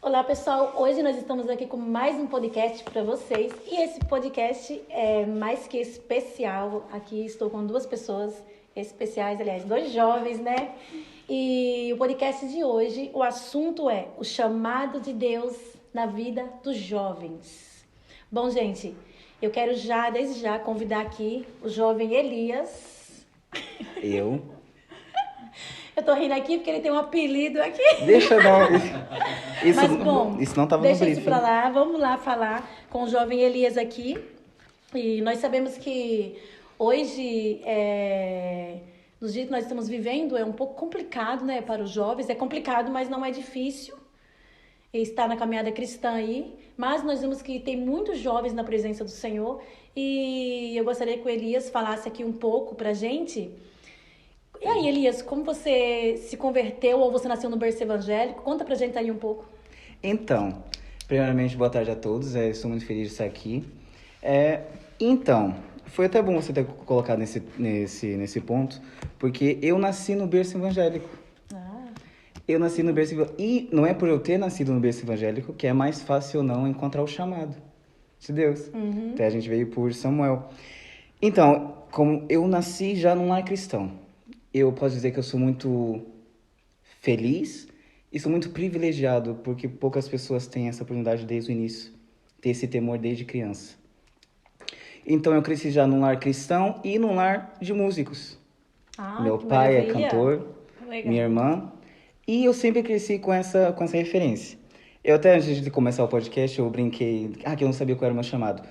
Olá, pessoal. Hoje nós estamos aqui com mais um podcast para vocês. E esse podcast é mais que especial. Aqui estou com duas pessoas especiais, aliás, dois jovens, né? E o podcast de hoje, o assunto é o chamado de Deus na vida dos jovens. Bom, gente, eu quero desde já, convidar aqui o jovem Elias. Eu tô rindo aqui porque ele tem um apelido aqui. Deixa não. Mas, bom, isso não estava no deixa briefing. isso pra lá. Vamos lá falar com o jovem Elias aqui. E nós sabemos que hoje, nos dias que nós estamos vivendo, é um pouco complicado, né, para os jovens. É complicado, mas não é difícil estar na caminhada cristã aí. Mas nós vemos que tem muitos jovens na presença do Senhor. E eu gostaria que o Elias falasse aqui um pouco pra gente. E aí, Elias, como você se converteu ou você nasceu no berço evangélico? Conta pra gente aí um pouco. Então, primeiramente, boa tarde a todos. Estou muito feliz de estar aqui. Então, foi até bom você ter colocado nesse ponto, porque eu nasci no berço evangélico. Eu nasci no berço evangélico. E não é por eu ter nascido no berço evangélico que é mais fácil ou não encontrar o chamado de Deus. Até a gente veio por Samuel. Então, como eu nasci já num lar cristão, eu posso dizer que eu sou muito feliz e sou muito privilegiado, porque poucas pessoas têm essa oportunidade desde o início, ter esse temor desde criança. Então eu cresci já num lar cristão e num lar de músicos. Meu pai é cantor, minha irmã, e eu sempre cresci com essa referência. Eu até antes de começar o podcast eu brinquei, que eu não sabia qual era o meu chamado.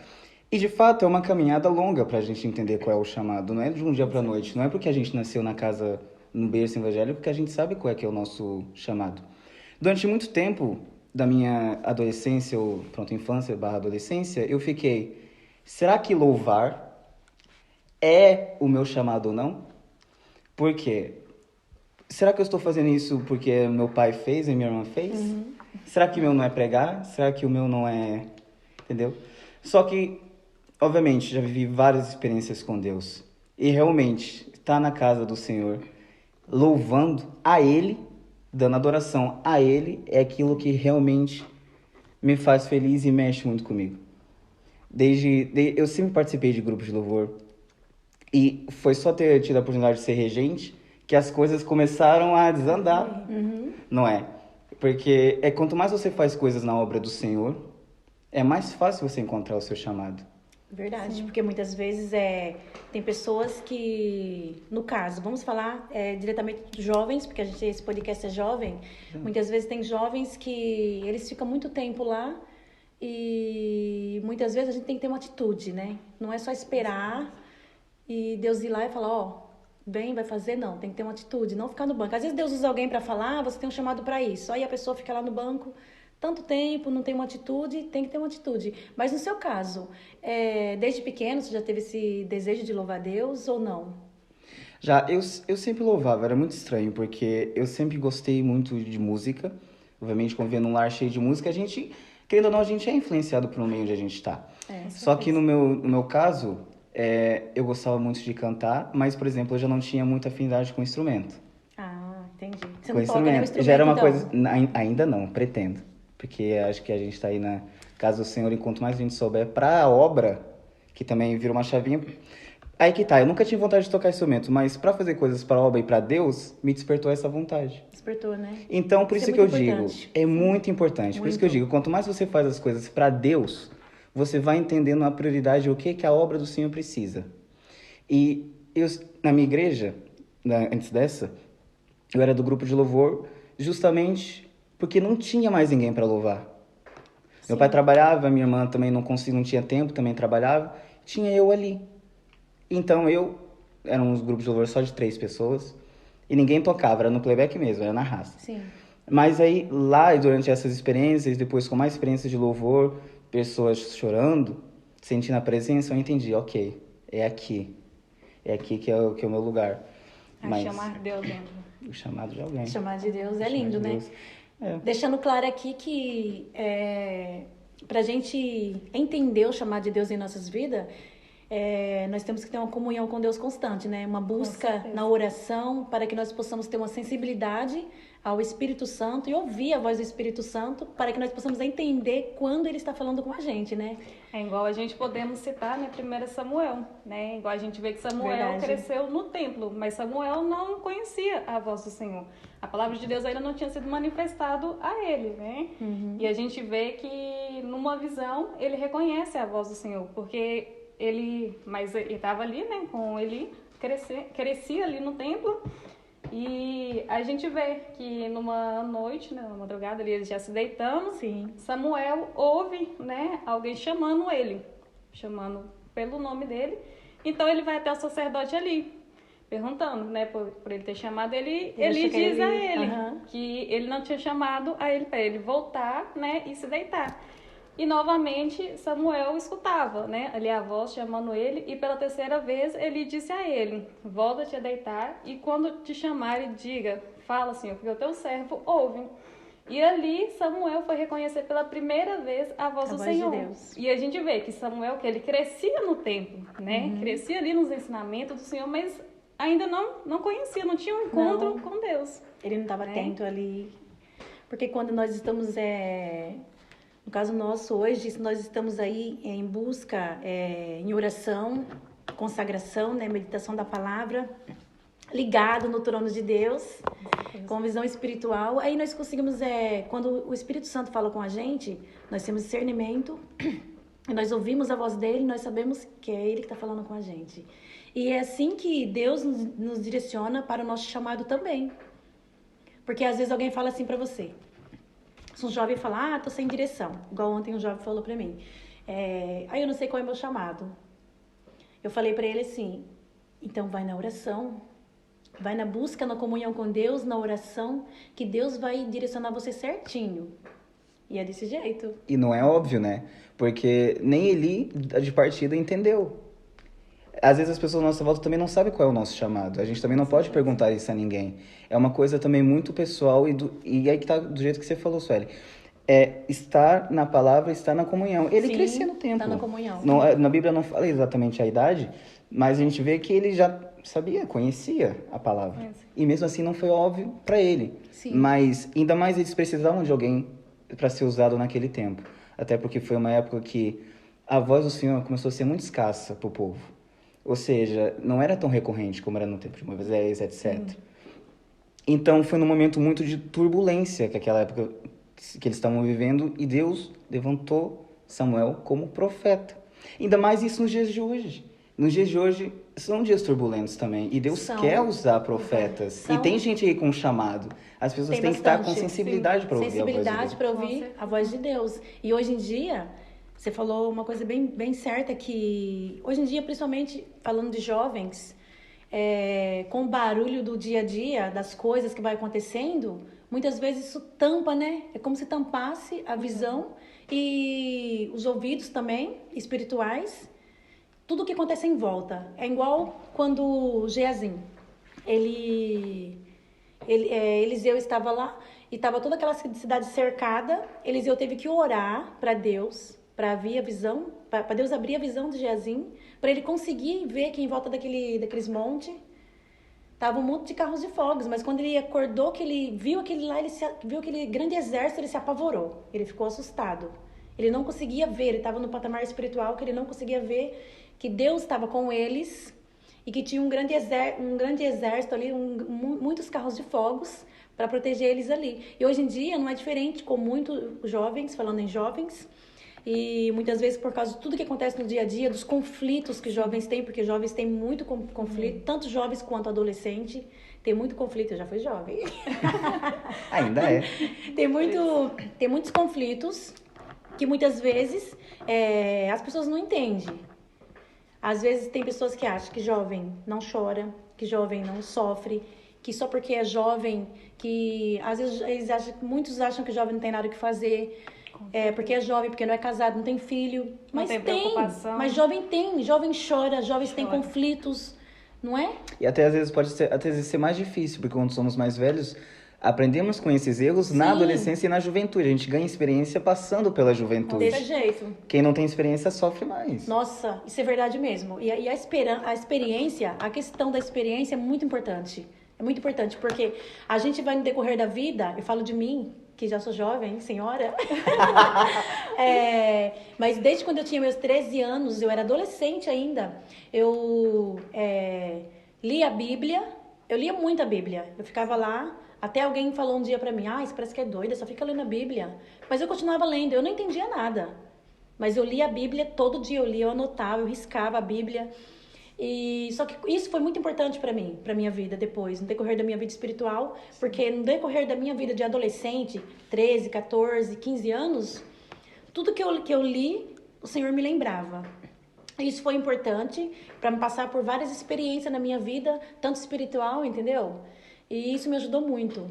E de fato é uma caminhada longa para a gente entender qual é o chamado, não é de um dia para a noite, não é porque a gente nasceu na casa, no berço evangélico, que a gente sabe qual é que é o nosso chamado. Durante muito tempo da minha adolescência, ou infância / adolescência, eu fiquei, será que louvar é o meu chamado ou não? Por quê? Será que eu estou fazendo isso porque meu pai fez e minha irmã fez? Será que o meu não é pregar? Será que o meu não é... Entendeu? Só que, obviamente, já vivi várias experiências com Deus. E realmente, estar na casa do Senhor, louvando a Ele, dando adoração a Ele, é aquilo que realmente me faz feliz e mexe muito comigo. Eu sempre participei de grupos de louvor. E foi só ter tido a oportunidade de ser regente que as coisas começaram a desandar. Não é? Porque quanto mais você faz coisas na obra do Senhor, é mais fácil você encontrar o seu chamado. Verdade, porque muitas vezes tem pessoas que, no caso, vamos falar diretamente dos jovens, porque esse podcast é jovem, muitas vezes tem jovens que eles ficam muito tempo lá e muitas vezes a gente tem que ter uma atitude, né? Não é só esperar e Deus ir lá e falar, bem, vai fazer, não, tem que ter uma atitude, não ficar no banco. Às vezes Deus usa alguém para falar, você tem um chamado para isso, aí a pessoa fica lá no banco tanto tempo, não tem uma atitude, tem que ter uma atitude. Mas no seu caso, desde pequeno, você já teve esse desejo de louvar Deus ou não? Já, eu sempre louvava, era muito estranho, porque eu sempre gostei muito de música. Obviamente, convivendo num lar cheio de música, a gente, querendo ou não, a gente é influenciado pelo meio onde a gente está. Só que no meu caso, eu gostava muito de cantar, mas, por exemplo, eu já não tinha muita afinidade com instrumento. Entendi. Você com não toca nenhum instrumento, já era uma então? coisa... Ainda não, pretendo. Porque acho que a gente está aí na casa do Senhor, enquanto mais a gente souber para a obra, que também vira uma chavinha. Aí que tá, eu nunca tive vontade de tocar instrumento, mas para fazer coisas para a obra e para Deus, me despertou essa vontade. Despertou, né? Então, por isso que eu digo, é muito importante. Muito. Por isso que eu digo, quanto mais você faz as coisas para Deus, você vai entendendo a prioridade, o que a obra do Senhor precisa. E eu, na minha igreja, antes dessa, eu era do grupo de louvor justamente porque não tinha mais ninguém para louvar. Sim. Meu pai trabalhava, minha irmã também não tinha tempo, também trabalhava. Tinha eu ali. Então eram uns grupos de louvor só de 3 pessoas. E ninguém tocava, era no playback mesmo, era na raça. Sim. Mas aí, lá, durante essas experiências, depois com mais experiências de louvor, pessoas chorando, sentindo a presença, eu entendi, ok, é aqui. É aqui que é o meu lugar. Chamar Deus dentro. O chamado de alguém. Chamar de Deus é lindo, né? Deixando claro aqui que pra gente entender o chamado de Deus em nossas vidas, nós temos que ter uma comunhão com Deus constante, né? Uma busca na oração para que nós possamos ter uma sensibilidade ao Espírito Santo e ouvir a voz do Espírito Santo para que nós possamos entender quando ele está falando com a gente, né? É igual a gente podemos citar, né, 1 Samuel, né? Igual a gente vê que Samuel Verdade. cresceu no templo, mas Samuel não conhecia a voz do Senhor. A palavra de Deus ainda não tinha sido manifestado a ele, né? E a gente vê que numa visão ele reconhece a voz do Senhor, porque ele estava ali, né, com ele, crescia ali no templo. E a gente vê que numa noite, né, na madrugada, ali, eles já se deitando, Sim. Samuel ouve, né, alguém chamando ele, chamando pelo nome dele. Então ele vai até o sacerdote ali, perguntando, né, por ele ter chamado ele. Ele diz a ele que ele não tinha chamado a ele para ele voltar, né, e se deitar. E novamente Samuel escutava, né, ali a voz chamando ele, e pela terceira vez ele disse a ele: volta-te a deitar, e quando te chamarem, diga, fala, Senhor, porque o teu servo ouve. E ali Samuel foi reconhecer pela primeira vez a voz do Senhor. De Deus. E a gente vê que Samuel, que ele crescia no templo, né, crescia ali nos ensinamentos do Senhor, mas ainda não conhecia, não tinha um encontro com Deus. Ele não estava atento ali. Porque quando nós estamos... No caso nosso, hoje, nós estamos aí em busca, em oração, consagração, né, meditação da palavra, ligado no trono de Deus, com visão espiritual. Aí nós conseguimos, quando o Espírito Santo fala com a gente, nós temos discernimento, e nós ouvimos a voz dele, nós sabemos que é ele que está falando com a gente. E é assim que Deus nos direciona para o nosso chamado também. Porque às vezes alguém fala assim para você... Se um jovem falar, tô sem direção. Igual ontem um jovem falou pra mim. Aí eu não sei qual é meu chamado. Eu falei pra ele assim, então vai na oração. Vai na busca, na comunhão com Deus, na oração, que Deus vai direcionar você certinho. E é desse jeito. E não é óbvio, né? Porque nem Eli, de partida, entendeu. Às vezes as pessoas à nossa volta também não sabem qual é o nosso chamado. A gente também não pode perguntar isso a ninguém. É uma coisa também muito pessoal e aí que tá do jeito que você falou, Sueli. É estar na palavra, estar na comunhão. Ele crescia no tempo. Está na comunhão. Não, na Bíblia não fala exatamente a idade, mas a gente vê que ele já sabia, conhecia a palavra. E mesmo assim não foi óbvio para ele. Sim. Mas ainda mais eles precisavam de alguém para ser usado naquele tempo. Até porque foi uma época que a voz do Senhor começou a ser muito escassa para o povo. Ou seja, não era tão recorrente como era no tempo de Moisés, etc. Então, foi num momento muito de turbulência que aquela época que eles estavam vivendo, e Deus levantou Samuel como profeta. Ainda mais isso nos dias de hoje. Nos dias de hoje, são dias turbulentos também, e Deus quer usar profetas. E tem gente aí com chamado. As pessoas têm que estar com sensibilidade para ouvir a voz de Deus. Sensibilidade para ouvir a voz de Deus. E hoje em dia... Você falou uma coisa bem certa, que hoje em dia, principalmente falando de jovens, com o barulho do dia a dia, das coisas que vai acontecendo, muitas vezes isso tampa, né? É como se tampasse a visão e os ouvidos também, espirituais, tudo o que acontece em volta. É igual quando Geazim, Eliseu estava lá e estava toda aquela cidade cercada. Eliseu teve que orar para Deus, para abrir a visão, para Deus abrir a visão de Geazim, para ele conseguir ver que em volta daqueles montes tava um monte de carros de fogos, mas quando ele acordou, que ele viu aquele lá, viu aquele grande exército, ele se apavorou, ele ficou assustado. Ele não conseguia ver, ele estava no patamar espiritual que ele não conseguia ver que Deus estava com eles e que tinha um grande exército ali, muitos carros de fogos para proteger eles ali. E hoje em dia não é diferente, com muitos jovens, falando em jovens, e muitas vezes por causa de tudo que acontece no dia a dia, dos conflitos que jovens têm, porque jovens têm muito conflito, tanto jovens quanto adolescente, tem muito conflito. Eu já fui jovem. Ainda é. Tem muitos conflitos que muitas vezes as pessoas não entendem. Às vezes tem pessoas que acham que jovem não chora, que jovem não sofre, que só porque é jovem, que às vezes muitos acham que jovem não tem nada o que fazer, porque é jovem, porque não é casado, não tem filho. Mas mas jovem chora, jovens têm conflitos, não é? E até às vezes pode ser mais difícil, porque quando somos mais velhos, aprendemos com esses erros na adolescência e na juventude. A gente ganha experiência passando pela juventude. Desse jeito. Quem não tem experiência sofre mais. Nossa, isso é verdade mesmo. E a experiência, a questão da experiência é muito importante. É muito importante, porque a gente vai no decorrer da vida, eu falo de mim, que já sou jovem, senhora. Mas desde quando eu tinha meus 13 anos, eu era adolescente ainda, eu lia a Bíblia, eu lia muito a Bíblia. Eu ficava lá, até alguém falou um dia pra mim, isso parece que é doida, só fica lendo a Bíblia. Mas eu continuava lendo, eu não entendia nada. Mas eu lia a Bíblia, todo dia eu lia, eu anotava, eu riscava a Bíblia. E só que isso foi muito importante para mim, para minha vida depois, no decorrer da minha vida espiritual, porque no decorrer da minha vida de adolescente, 13, 14, 15 anos, tudo que eu li, o Senhor me lembrava. Isso foi importante para me passar por várias experiências na minha vida, tanto espiritual, entendeu? E isso me ajudou muito.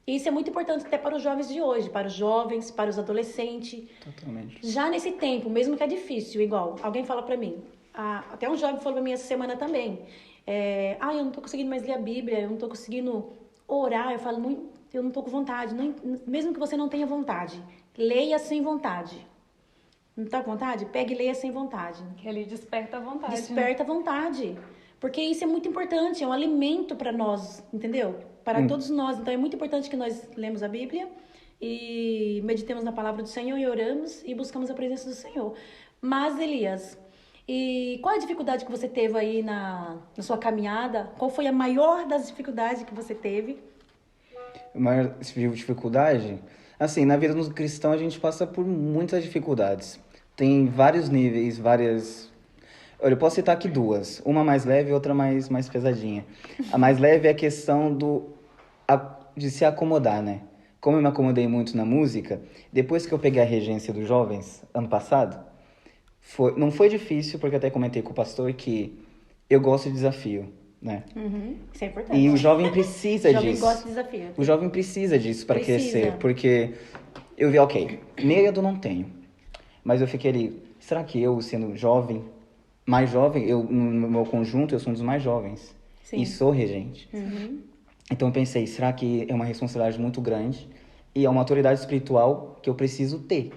E isso é muito importante até para os jovens de hoje, para os jovens, para os adolescentes. Totalmente. Já nesse tempo, mesmo que é difícil, igual, alguém fala para mim, até um jovem falou pra mim essa semana também. Eu não tô conseguindo mais ler a Bíblia, eu não tô conseguindo orar. Eu falo, não, eu não tô com vontade. Não, mesmo que você não tenha vontade, leia sem vontade. Não tá com vontade? Pegue e leia sem vontade. Que ele desperta a vontade. Desperta a vontade. Porque isso é muito importante, é um alimento para nós, entendeu? Para todos nós. Então é muito importante que nós lemos a Bíblia e meditemos na palavra do Senhor e oramos e buscamos a presença do Senhor. Mas, Elias, e qual a dificuldade que você teve aí na sua caminhada? Qual foi a maior das dificuldades que você teve? A maior dificuldade? Assim, na vida do cristão a gente passa por muitas dificuldades. Tem vários níveis, várias... Olha, eu posso citar aqui duas. Uma mais leve e outra mais pesadinha. A mais leve é a questão de se acomodar, né? Como eu me acomodei muito na música, depois que eu peguei a regência dos jovens, ano passado, não foi difícil, porque até comentei com o pastor que eu gosto de desafio, né? Isso é importante. E o jovem precisa disso. O jovem gosta de desafio. O jovem precisa disso para crescer, porque eu vi, ok, medo não tenho, mas eu fiquei ali, será que eu, sendo jovem, mais jovem, no meu conjunto, eu sou um dos mais jovens. Sim. E sou regente. Então eu pensei, será que é uma responsabilidade muito grande e é uma autoridade espiritual que eu preciso ter?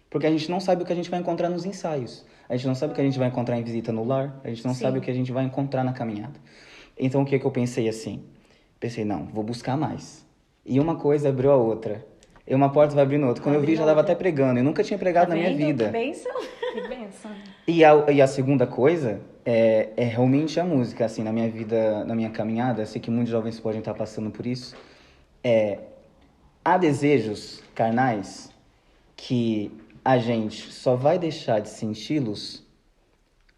Porque a gente não sabe o que a gente vai encontrar nos ensaios. A gente não sabe o que a gente vai encontrar em visita no lar. A gente não sabe o que a gente vai encontrar na caminhada. Então, o que eu pensei assim? Pensei, não, vou buscar mais. E uma coisa abriu a outra. E uma porta vai abrindo outra. Quando eu vi, já estava até pregando. Eu nunca tinha pregado na minha vida. Que bênção. Que bênção. E a segunda coisa é realmente a música. Assim, na minha vida, na minha caminhada, sei que muitos jovens podem estar passando por isso. Há desejos carnais que a gente só vai deixar de senti-los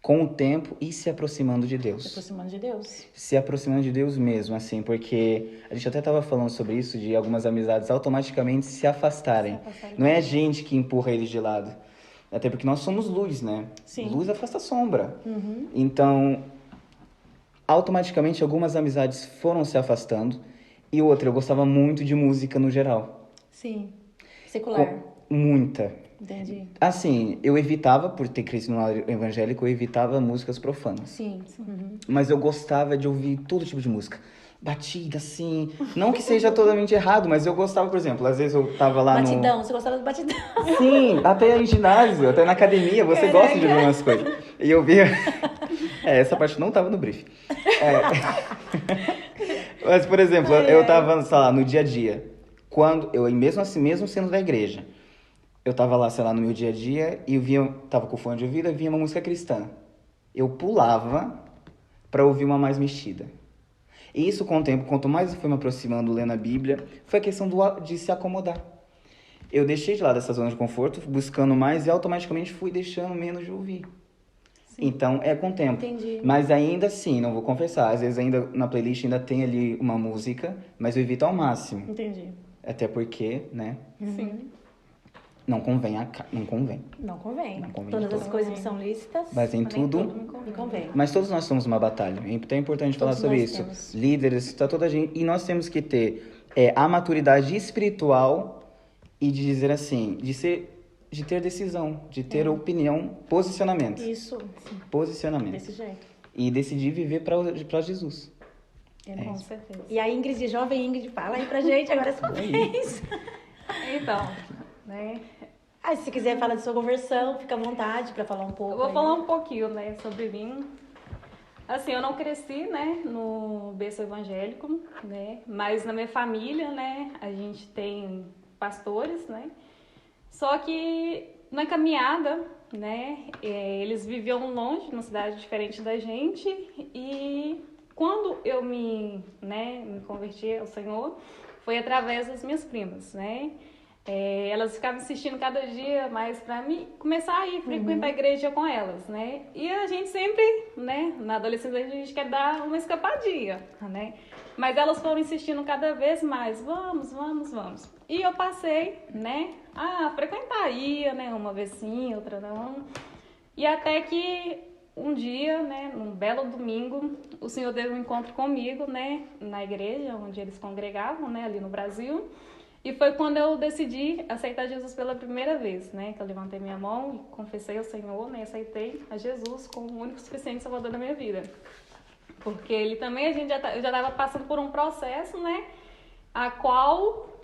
com o tempo e se aproximando de Deus. Se aproximando de Deus. Se aproximando de Deus mesmo, assim, porque a gente até estava falando sobre isso, de algumas amizades automaticamente se afastarem. Não é a gente que empurra eles de lado. Até porque nós somos luz, né? Sim. Luz afasta a sombra. Então, automaticamente algumas amizades foram se afastando. E outra, eu gostava muito de música no geral. Sim. Secular. Muita. Entendi. Assim, eu evitava, por ter crescido no lado evangélico, eu evitava músicas profanas. Sim. Mas eu gostava de ouvir todo tipo de música. Batida, assim. Não que seja totalmente errado, mas eu gostava, por exemplo, às vezes eu tava lá batidão, você gostava do batidão? Sim, até em ginásio, até na academia, você gosta de ouvir umas coisas. E eu via... essa parte não tava no brief. Mas, por exemplo, eu tava, sei lá, no dia a dia. Quando eu, mesmo assim, mesmo sendo da igreja, eu tava lá, sei lá, no meu dia a dia e tava com fone de ouvido e via uma música cristã. Eu pulava pra ouvir uma mais mexida. E isso, com o tempo, quanto mais eu fui me aproximando, lendo a Bíblia, foi a questão de se acomodar. Eu deixei de lado essa zona de conforto, buscando mais e automaticamente fui deixando menos de ouvir. Sim. Então, é com o tempo. Entendi. Mas ainda assim, não vou confessar, às vezes ainda na playlist ainda tem ali uma música, mas eu evito ao máximo. Entendi. Até porque, né? Sim. Não convém. Não convém. Todas as coisas que são lícitas. Mas em tudo não convém. Mas todos nós somos uma batalha. Então é importante falar sobre isso. Temos. Líderes, tá toda a gente. E nós temos que ter a maturidade espiritual e de dizer assim, de ter decisão, de ter opinião, posicionamento. Isso. Posicionamento. Desse jeito. E decidir viver para Jesus. Com certeza. E a Ingrid, jovem Ingrid, fala aí pra gente agora sua vez. Então, né? Se você quiser falar de sua conversão, fica à vontade para falar um pouco. Eu vou falar um pouquinho, né, sobre mim. Assim, eu não cresci, né, no berço evangélico, né, mas na minha família, né, a gente tem pastores, né, só que na caminhada, né, eles viviam longe, numa cidade diferente da gente, e quando eu me converti ao Senhor, foi através das minhas primas, né, elas ficavam insistindo cada dia mais para mim começar a ir frequentar a igreja com elas, né? E a gente sempre, né? Na adolescência a gente quer dar uma escapadinha, né? Mas elas foram insistindo cada vez mais, vamos. E eu passei, né? A frequentar, ia, né? Uma vez sim, outra não. E até que um dia, né? Num belo domingo, o Senhor deu um encontro comigo, né? Na igreja onde eles congregavam, né? Ali no Brasil. E foi quando eu decidi aceitar Jesus pela primeira vez, né? Que eu levantei minha mão e confessei ao Senhor, né? Aceitei a Jesus como o único e suficiente salvador da minha vida. Porque ele também, eu já estava passando por um processo, né? A qual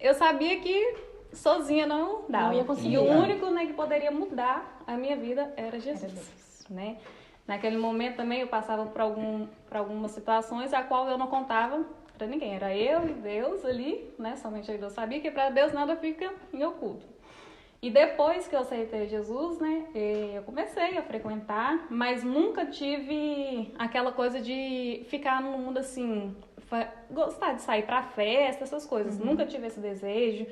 eu sabia que sozinha não dava. Não ia conseguir. E o único, né, que poderia mudar a minha vida era Jesus, né? Naquele momento também eu passava por algumas situações a qual eu não contava para ninguém. Era eu e Deus ali, né? Somente Deus sabia que para Deus nada fica em oculto. E depois que eu aceitei Jesus, né? Eu comecei a frequentar, mas nunca tive aquela coisa de ficar no mundo assim, gostar de sair para festa, essas coisas. Nunca tive esse desejo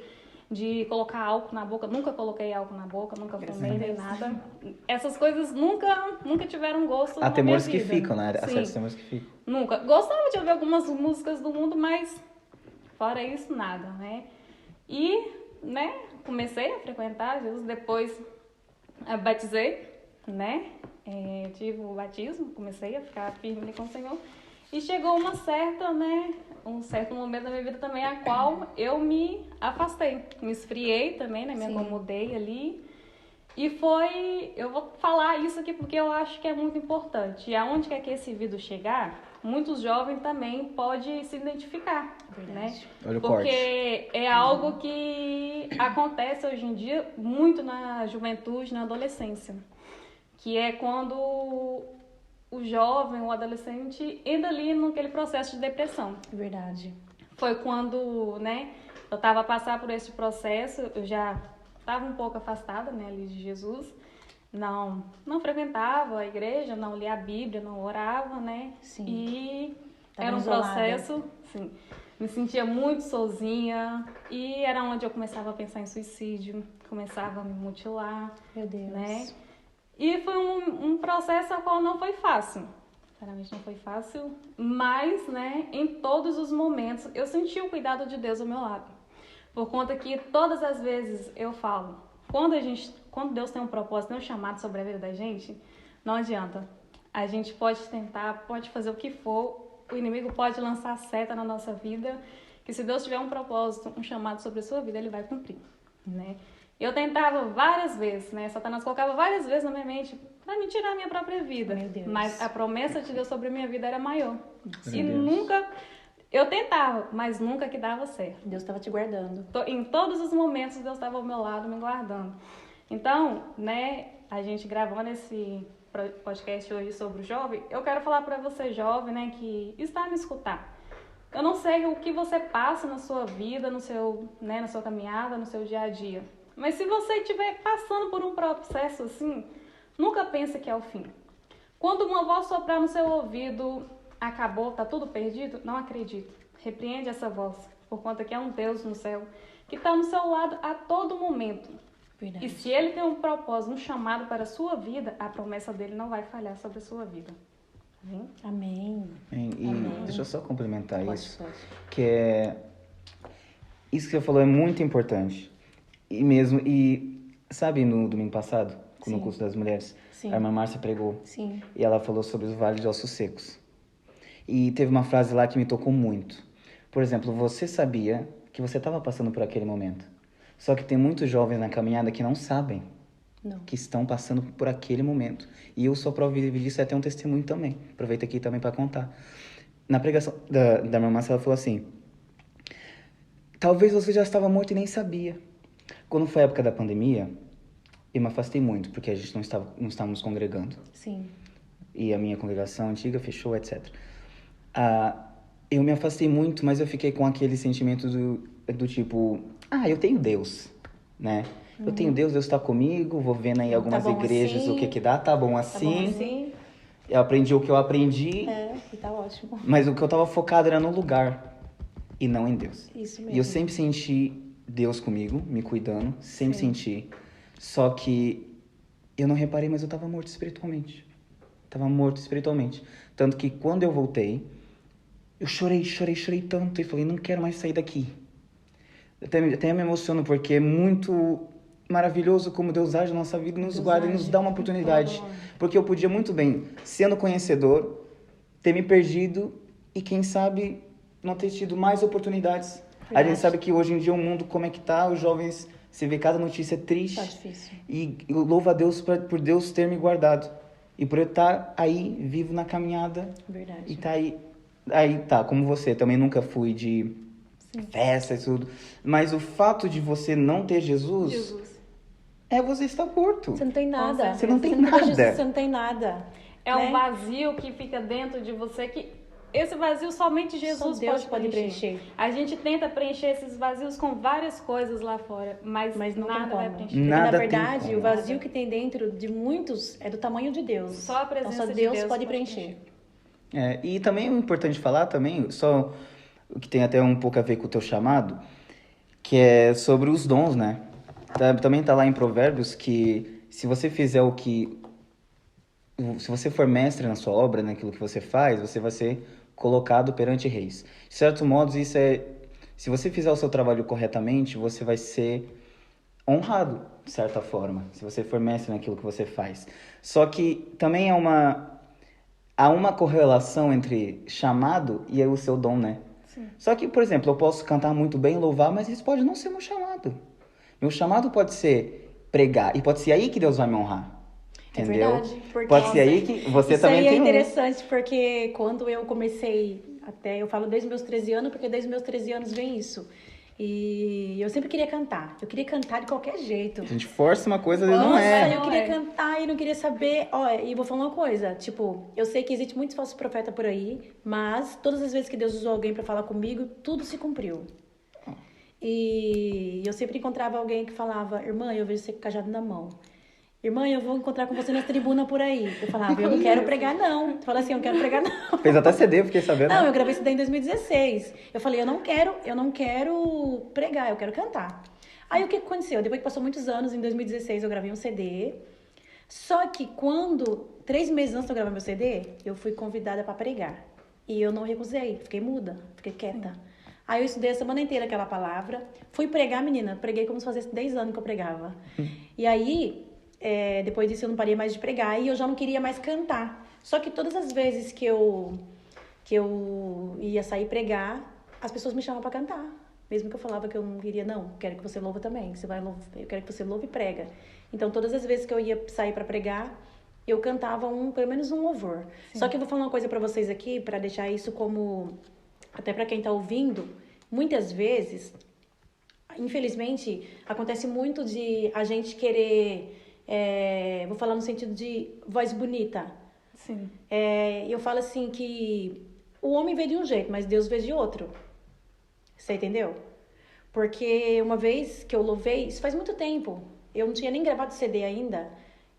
de colocar álcool na boca. Nunca coloquei álcool na boca, nunca fumei nem nada. Essas coisas nunca tiveram gosto na minha vida. Há temores que ficam, né? Há Sim. certos temores que ficam. Nunca. Gostava de ouvir algumas músicas do mundo, mas fora isso, nada, né? E, né, comecei a frequentar Jesus, depois batizei, né? Tive o batismo, comecei a ficar firme com o Senhor. E chegou um certo momento da minha vida também, a qual eu me afastei. Me esfriei também, né? Me acomodei ali. E eu vou falar isso aqui porque eu acho que é muito importante. E aonde quer que esse vídeo chegar, muitos jovens também podem se identificar, né? Olha o porque é algo que acontece hoje em dia muito na juventude, na adolescência. Que é quando o jovem, o adolescente, entra ali naquele processo de depressão. Verdade. Foi quando, né, eu estava a passar por esse processo, eu já estava um pouco afastada, né, ali de Jesus, não frequentava a igreja, não lia a Bíblia, não orava, né, Sim. E tava era um isolada. processo, sim, me sentia muito sozinha e era onde eu começava a pensar em suicídio, começava a me mutilar. Meu Deus. Né? E foi um processo ao qual não foi fácil. Sinceramente não foi fácil, mas, né, em todos os momentos eu senti o cuidado de Deus ao meu lado. Por conta que todas as vezes eu falo, quando Deus tem um propósito, tem um chamado sobre a vida da gente, não adianta. A gente pode tentar, pode fazer o que for, o inimigo pode lançar seta na nossa vida, que se Deus tiver um propósito, um chamado sobre a sua vida, ele vai cumprir, né? Eu tentava várias vezes, né? Satanás colocava várias vezes na minha mente para me tirar a minha própria vida. Meu Deus. Mas a promessa de Deus sobre a minha vida era maior. Meu E Deus. nunca... Eu tentava, mas nunca que dava certo. Deus estava te guardando. Em todos os momentos, Deus estava ao meu lado, me guardando. Então, né, a gente gravando esse podcast hoje sobre o jovem, eu quero falar para você, jovem, né, que está a me escutar. Eu não sei o que você passa na sua vida, na sua caminhada, no seu dia a dia. Mas se você estiver passando por um processo assim, nunca pense que é o fim. Quando uma voz soprar no seu ouvido, acabou, tá tudo perdido, não acredite. Repreende essa voz, por conta que é um Deus no céu, que está no seu lado a todo momento. Verdade. E se Ele tem um propósito, um chamado para a sua vida, a promessa dele não vai falhar sobre a sua vida. Amém? Amém. E Amém. deixa eu só complementar isso. Pode. Que é... Isso que você falou é muito importante. E sabe, no domingo passado, no Sim. curso das mulheres, Sim. a irmã Márcia pregou. Sim. E ela falou sobre os vales de ossos secos. E teve uma frase lá que me tocou muito. Por exemplo, você sabia que você estava passando por aquele momento. Só que tem muitos jovens na caminhada que não sabem Não. que estão passando por aquele momento. E eu sou prova disso, até um testemunho também. Aproveito aqui também para contar. Na pregação da irmã Márcia, ela falou assim: talvez você já estava morto e nem sabia. Quando foi a época da pandemia, eu me afastei muito, porque a gente não estávamos congregando. Sim. e a minha congregação antiga fechou, etc. Eu me afastei muito, mas eu fiquei com aquele sentimento do tipo, eu tenho Deus, né? Eu tenho Deus, Deus está comigo, vou vendo aí algumas igrejas, assim, o que dá, tá bom assim. Eu aprendi o que eu aprendi. E tá ótimo. Mas o que eu tava focado era no lugar e não em Deus. Isso mesmo. E eu sempre senti Deus comigo, me cuidando, sempre senti. Só que eu não reparei, mas eu tava morto espiritualmente. Tanto que quando eu voltei, eu chorei tanto e falei, não quero mais sair daqui. Até me emociono porque é muito maravilhoso como Deus age na nossa vida, nos guarda e nos dá uma oportunidade. Porque eu podia muito bem, sendo conhecedor, ter me perdido e quem sabe não ter tido mais oportunidades. A gente sabe que hoje em dia o mundo como é que tá, os jovens, você vê cada notícia triste. Tá difícil. E eu louvo a Deus por Deus ter me guardado. E por eu estar aí, vivo na caminhada. Verdade. E tá aí, como você, também nunca fui de festa e tudo. Mas o fato de você não ter Jesus. Você estar morto. Você não tem nada. Você não tem nada. Jesus, você não tem nada. É um vazio que fica dentro de você que esse vazio somente Jesus pode preencher. A gente tenta preencher esses vazios com várias coisas lá fora, mas não nada vai preencher. Nada. Na verdade, o vazio que tem dentro de muitos é do tamanho de Deus. Só a presença de Deus pode preencher. E também é importante falar também, só o que tem até um pouco a ver com o teu chamado, que é sobre os dons, né? Também tá lá em Provérbios que se você fizer se você for mestre na sua obra, naquilo que você faz, você vai ser colocado perante reis. De certo modo, se você fizer o seu trabalho corretamente, você vai ser honrado, de certa forma, se você for mestre naquilo que você faz. Só que também há uma correlação entre chamado e o seu dom, né? Sim. Só que, por exemplo, eu posso cantar muito bem, louvar, mas isso pode não ser meu chamado. Meu chamado pode ser pregar, e pode ser aí que Deus vai me honrar. Entendeu? É verdade. Pode ser aí que você isso também aí tem é interessante, porque quando eu comecei, eu falo desde meus 13 anos, porque desde meus 13 anos vem isso. E eu sempre queria cantar. Eu queria cantar de qualquer jeito. A gente força uma coisa, às vezes não é. Eu queria cantar e não queria saber. E vou falar uma coisa. Tipo, eu sei que existe muitos falsos profetas por aí, mas todas as vezes que Deus usou alguém pra falar comigo, tudo se cumpriu. E eu sempre encontrava alguém que falava, irmã, eu vejo você com o cajado na mão. Irmã, eu vou encontrar com você na tribuna por aí. Eu falava, eu não quero pregar, não. Tu fala assim, eu não quero pregar, não. Fez até CD, eu fiquei sabendo. Não, eu gravei CD em 2016. Eu falei, eu não quero pregar, eu quero cantar. Aí o que aconteceu? Depois que passou muitos anos, em 2016 eu gravei um CD. Só que 3 meses antes de eu gravar meu CD, eu fui convidada para pregar. E eu não recusei, fiquei muda, fiquei quieta. Aí eu estudei a semana inteira aquela palavra. Fui pregar, menina, preguei como se fizesse 10 anos que eu pregava. E aí, depois disso eu não parei mais de pregar e eu já não queria mais cantar. Só que todas as vezes que eu ia sair pregar, as pessoas me chamavam para cantar. Mesmo que eu falava que eu não queria, não, quero que você louva também, eu quero que você louve e prega. Então todas as vezes que eu ia sair para pregar, eu cantava pelo menos um louvor. Sim. Só que eu vou falar uma coisa para vocês aqui, para deixar isso como, até para quem tá ouvindo, muitas vezes, infelizmente, acontece muito de a gente querer, vou falar no sentido de voz bonita. Sim. Eu falo assim que o homem vê de um jeito, mas Deus vê de outro. Você entendeu? Porque uma vez que eu louvei, isso faz muito tempo, eu não tinha nem gravado CD ainda,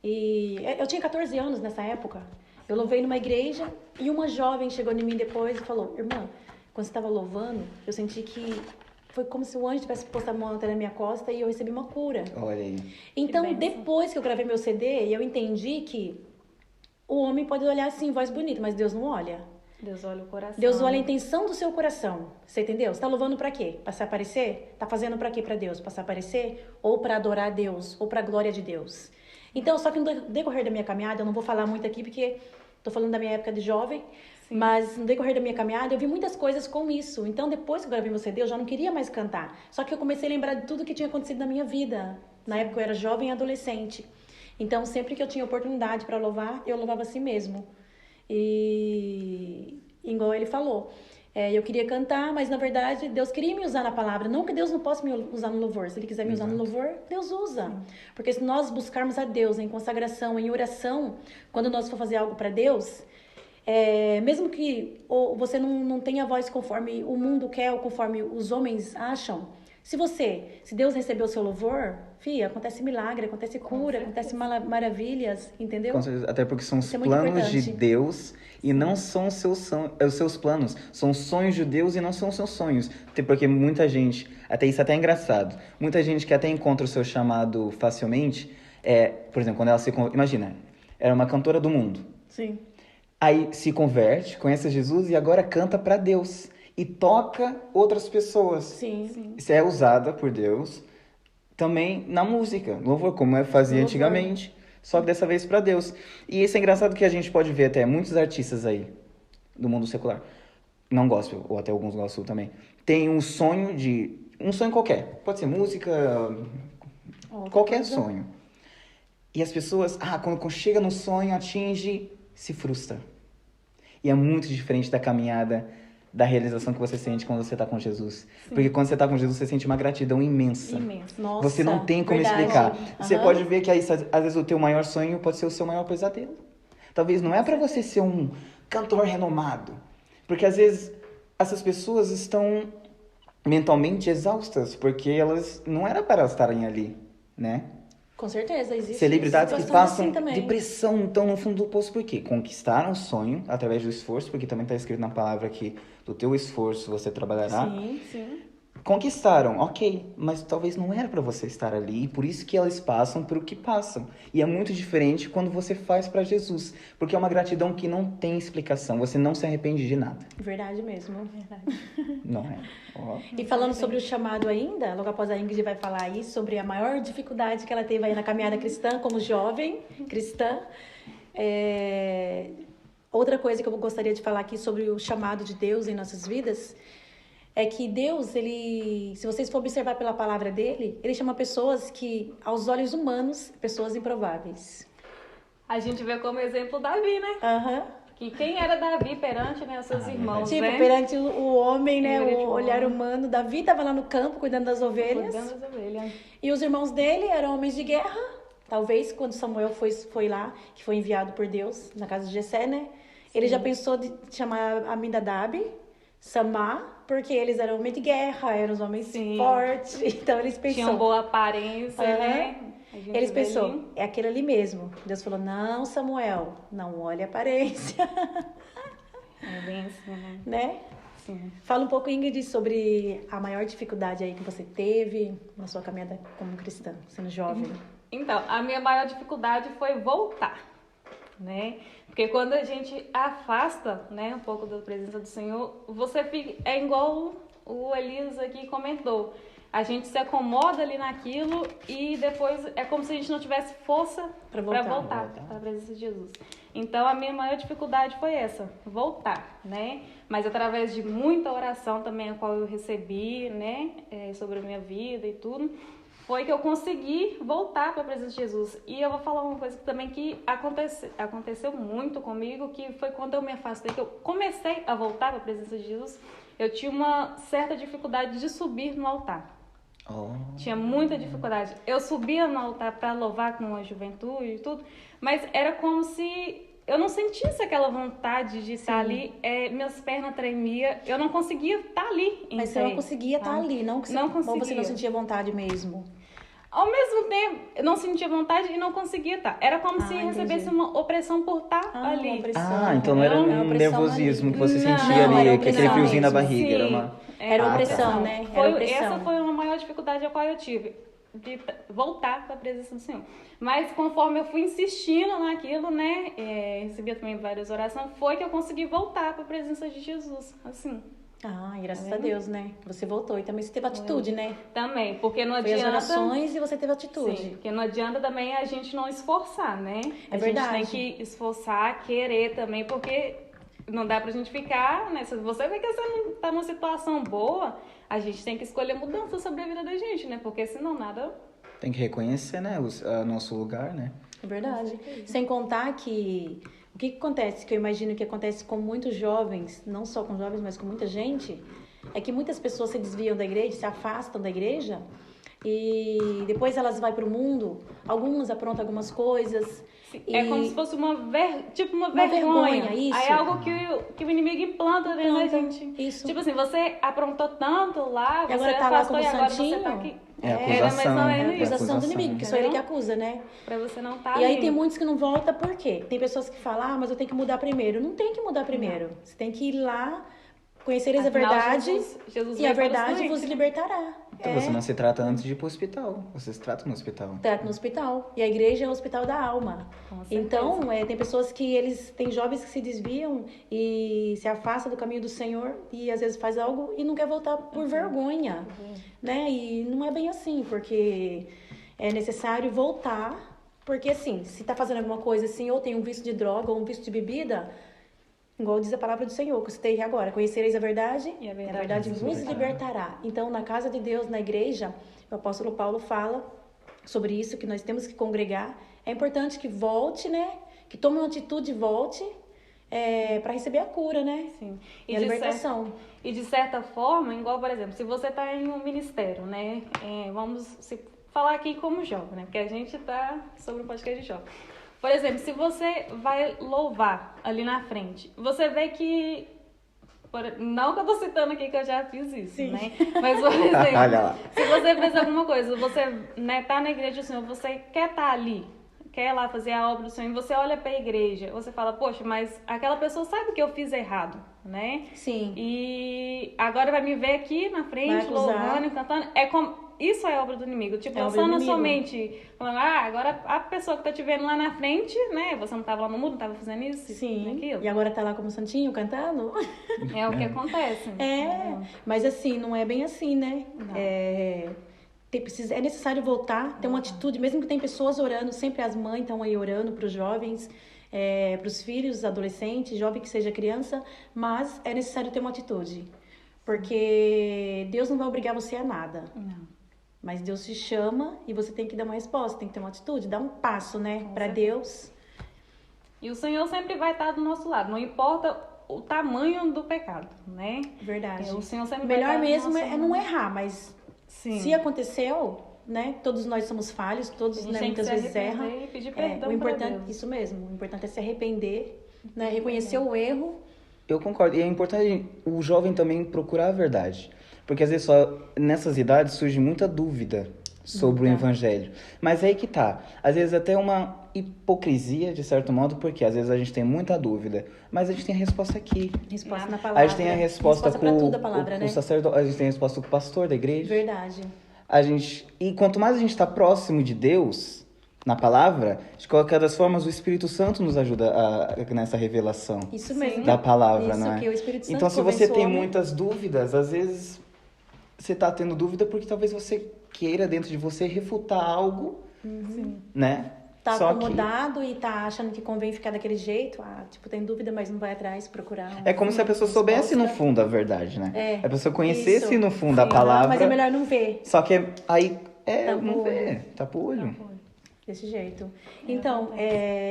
e eu tinha 14 anos nessa época. Eu louvei numa igreja e uma jovem chegou em mim depois e falou, irmã, quando você estava louvando, eu senti que foi como se o anjo tivesse posto a mão até na minha costa e eu recebi uma cura. Olha aí. Então, depois que eu gravei meu CD, eu entendi que o homem pode olhar assim, voz bonita, mas Deus não olha. Deus olha o coração. Deus olha a intenção do seu coração. Você entendeu? Você tá louvando pra quê? Pra se aparecer? Tá fazendo pra quê pra Deus? Pra se aparecer? Ou pra adorar a Deus? Ou pra glória de Deus? Então, só que no decorrer da minha caminhada, eu não vou falar muito aqui porque tô falando da minha época de jovem, sim, mas no decorrer da minha caminhada eu vi muitas coisas com isso. Então, depois que eu gravei meu CD, eu já não queria mais cantar. Só que eu comecei a lembrar de tudo que tinha acontecido na minha vida. Na época eu era jovem e adolescente. Então, sempre que eu tinha oportunidade para louvar, eu louvava assim mesmo. E igual ele falou, Eu queria cantar, mas na verdade Deus queria me usar na palavra. Não que Deus não possa me usar no louvor. Se Ele quiser me usar no louvor, Deus usa. Porque se nós buscarmos a Deus em consagração, em oração, quando nós for fazer algo para Deus, mesmo que você não tenha voz conforme o mundo quer ou conforme os homens acham, se Deus recebeu o seu louvor, acontece milagre, acontece cura, acontece maravilhas, entendeu? Com certeza, até porque são os Isso é muito planos de importante. Deus e não são os seus planos. São os sonhos de Deus e não são os seus sonhos. Até porque muita gente, até isso até é engraçado, muita gente que até encontra o seu chamado facilmente, por exemplo, quando ela imagina, era uma cantora do mundo. Sim. Aí se converte, conhece Jesus e agora canta para Deus. E toca outras pessoas. Sim. Isso é usada por Deus também na música, louvor, como fazia antigamente, só que dessa vez para Deus. E isso é engraçado que a gente pode ver até muitos artistas aí do mundo secular, não gospel, ou até alguns gospel também, tem um sonho qualquer, pode ser música, qualquer sonho. E as pessoas, quando chega no sonho, atinge, se frustra. E é muito diferente da caminhada, da realização que você sente quando você está com Jesus. Sim. Porque quando você está com Jesus, você sente uma gratidão imensa. Nossa, você não tem como explicar. Você pode ver que aí, às vezes o teu maior sonho pode ser o seu maior pesadelo. Talvez não é para você ser um cantor renomado. Porque às vezes essas pessoas estão mentalmente exaustas, porque elas não era para elas estarem ali, né? Com certeza, existe. Celebridades que passam depressão, estão no fundo do poço, por quê? Conquistaram o sonho através do esforço, porque também está escrito na palavra que do teu esforço você trabalhará. Sim. Conquistaram, ok, mas talvez não era para você estar ali, e por isso que elas passam por o que passam. E é muito diferente quando você faz para Jesus, porque é uma gratidão que não tem explicação, você não se arrepende de nada. Verdade mesmo. Não é? E falando sobre o chamado ainda, logo após a Ingrid vai falar aí sobre a maior dificuldade que ela teve aí na caminhada cristã, como jovem cristã. Outra coisa que eu gostaria de falar aqui sobre o chamado de Deus em nossas vidas é que Deus, se vocês for observar pela palavra dele, ele chama pessoas que, aos olhos humanos, pessoas improváveis. A gente vê como exemplo Davi, né? Que quem era Davi perante, né, os seus irmãos, né? Perante o homem, né, o olhar humano. Davi estava lá no campo cuidando das ovelhas. E os irmãos dele eram homens de guerra. Talvez quando Samuel foi lá, que foi enviado por Deus na casa de Jessé, né? Ele já pensou de chamar Aminadab, Samá, porque eles eram homens de guerra, eram os homens fortes. Então eles pensaram. Tinham boa aparência, né? Eles pensaram, é aquele ali mesmo. Deus falou, não, Samuel, não olhe a aparência. É bem assim, né? Sim. Fala um pouco, Ingrid, sobre a maior dificuldade aí que você teve na sua caminhada como cristã, sendo jovem. Então, a minha maior dificuldade foi voltar, né? Porque quando a gente afasta, né, um pouco da presença do Senhor, você fica, é igual o Elias aqui comentou. A gente se acomoda ali naquilo e depois é como se a gente não tivesse força para voltar para a presença de Jesus. Então, a minha maior dificuldade foi essa, voltar, né? Mas através de muita oração também, a qual eu recebi, né, sobre a minha vida e tudo, foi que eu consegui voltar para a presença de Jesus. E eu vou falar uma coisa também que aconteceu muito comigo, que foi quando eu me afastei, que eu comecei a voltar para a presença de Jesus, eu tinha uma certa dificuldade de subir no altar. Tinha muita dificuldade. Eu subia no altar para louvar com a juventude e tudo, mas era como se eu não sentisse aquela vontade de estar ali, minhas pernas tremiam, eu não conseguia estar ali. Mas você não conseguia estar ali, não conseguia. Ou você não sentia vontade mesmo? Ao mesmo tempo, eu não sentia vontade e não conseguia estar. Era como se recebesse uma opressão por estar ali. Opressão, então não era um nervosismo ali que você sentia ali, que aquele friozinho na barriga. Era opressão, né? Essa foi uma maior dificuldade a qual eu tive, de voltar para a presença do Senhor. Mas conforme eu fui insistindo naquilo, né, recebia também várias orações, foi que eu consegui voltar para a presença de Jesus, assim. Graças a Deus, né? Você voltou e também você teve atitude, né? Também, porque não adianta... Foi as orações e você teve atitude. Sim, porque não adianta também a gente não esforçar, né? É verdade. A gente tem que esforçar, querer também, porque não dá pra gente ficar, né? Se você vê que você não tá numa situação boa, a gente tem que escolher mudança sobre a vida da gente, né? Porque senão nada... Tem que reconhecer, né, o nosso lugar, né? É verdade. Sem contar que o que acontece, que eu imagino que acontece com muitos jovens, não só com jovens, mas com muita gente, é que muitas pessoas se desviam da igreja, se afastam da igreja, e depois elas vão para o mundo, algumas aprontam algumas coisas. É como se fosse uma vergonha. Isso. Aí é algo que o inimigo implanta dentro da gente. Isso. Tipo assim, você aprontou tanto lá, E você agora tá lá afastou como e agora santinho. você tá aqui. É acusação. mais ou menos isso. Acusação do inimigo, que só ele que acusa, né? Pra você não estar E aí ali. tem muitos que não voltam, por quê? Tem pessoas que falam, mas eu tenho que mudar primeiro. Não tem que mudar primeiro. Você tem que ir lá, conhecereis a Afinal, verdade, Jesus e a veio para os verdade doentes, vos né? libertará. Então você não se trata antes de ir pro hospital. Você se trata no hospital. Trata no hospital. E a igreja é o hospital da alma. Com certeza. Então, tem pessoas que tem jovens que se desviam e se afastam do caminho do Senhor e às vezes faz algo e não quer voltar por vergonha, né? E não é bem assim, porque é necessário voltar, porque assim, se tá fazendo alguma coisa assim, ou tem um vício de droga ou um vício de bebida, igual diz a palavra do Senhor, que eu citei agora, conhecereis a verdade, E a a verdade verdade vos vos libertará. Então, na casa de Deus, na igreja, o apóstolo Paulo fala sobre isso, que nós temos que congregar. É importante que volte, né? Que tome uma atitude e volte para receber a cura, né? Sim. E a libertação. E de certa forma, igual, por exemplo, se você está em um ministério, né? Vamos falar aqui como jovem, né? Porque a gente está sobre o podcast de jovem. Por exemplo, se você vai louvar ali na frente, você vê que... Não que eu tô citando aqui que eu já fiz isso, Sim. né? Mas, por exemplo, Olha lá. se você fez alguma coisa, você, né, tá na igreja do Senhor, você quer estar ali, quer ir lá fazer a obra do Senhor, e você olha para a igreja, você fala, poxa, mas aquela pessoa sabe que eu fiz errado, né? Sim. E agora vai me ver aqui na Vai frente, acusar. louvando e cantando. Isso é obra do inimigo. Tipo, É obra lançando do na sua inimigo. mente, falando, agora a pessoa que tá te vendo lá na frente, né? Você não tava lá no mundo, não tava fazendo isso, Sim. aquilo. E agora tá lá como santinho cantando? É o que acontece. Mas assim, não é bem assim, né? Não. É necessário voltar, ter uma atitude, mesmo que tem pessoas orando, sempre as mães estão aí orando para os jovens, para os filhos, adolescentes, jovem que seja criança, mas é necessário ter uma atitude, porque Deus não vai obrigar você a nada. Não. Mas Deus te chama e você tem que dar uma resposta, tem que ter uma atitude, dar um passo, né, para Deus. E o Senhor sempre vai estar do nosso lado, não importa o tamanho do pecado, né? Verdade. O Senhor sempre O vai melhor estar do mesmo nosso é lado. não errar, mas Sim. se aconteceu, né, todos nós somos falhos, A todos, gente né, tem que muitas se vezes erram. arrepender e pedir perdão O pra importante, Deus. isso mesmo, o importante é se arrepender, né, reconhecer o erro. Eu concordo. E é importante o jovem também procurar a verdade. Porque às vezes só nessas idades surge muita dúvida sobre o evangelho. Mas é aí que tá. Às vezes até uma hipocrisia, de certo modo, porque às vezes a gente tem muita dúvida, mas a gente tem a resposta aqui. Resposta na palavra. A gente tem a resposta pra tudo a palavra, né? o sacerdote, a gente tem a resposta com o pastor da igreja. Verdade. E quanto mais a gente está próximo de Deus, na palavra, de qualquer das formas, o Espírito Santo nos ajuda nessa revelação Isso mesmo. da palavra, Isso, não é? que o Espírito Santo Então, se você convence o tem homem. muitas dúvidas, às vezes você está tendo dúvida porque talvez você queira dentro de você refutar algo, né? Tá Só que acomodado e tá achando que convém ficar daquele jeito, tem dúvida, mas não vai atrás procurar. é como se a pessoa soubesse no fundo a verdade, né? É, A pessoa conhecesse isso. no fundo a Sim, palavra. mas é melhor não ver. Só que aí Tampa não o vê, olho. tapa o olho. Desse jeito. Então,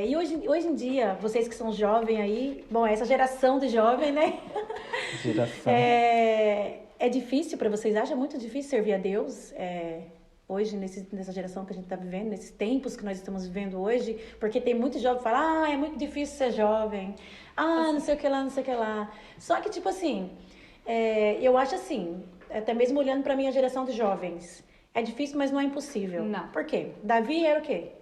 e hoje em dia, vocês que são jovens aí, bom, essa geração de jovem, né? Geração. É difícil para vocês? Acham muito difícil servir a Deus? Hoje, nessa geração que a gente está vivendo, nesses tempos que nós estamos vivendo hoje, porque tem muito jovem que fala, é muito difícil ser jovem, não sei o que lá, não sei o que lá. Só que, tipo assim, eu acho assim, até mesmo olhando para a minha geração de jovens, é difícil, mas não é impossível. Não. Por quê? Davi era o quê?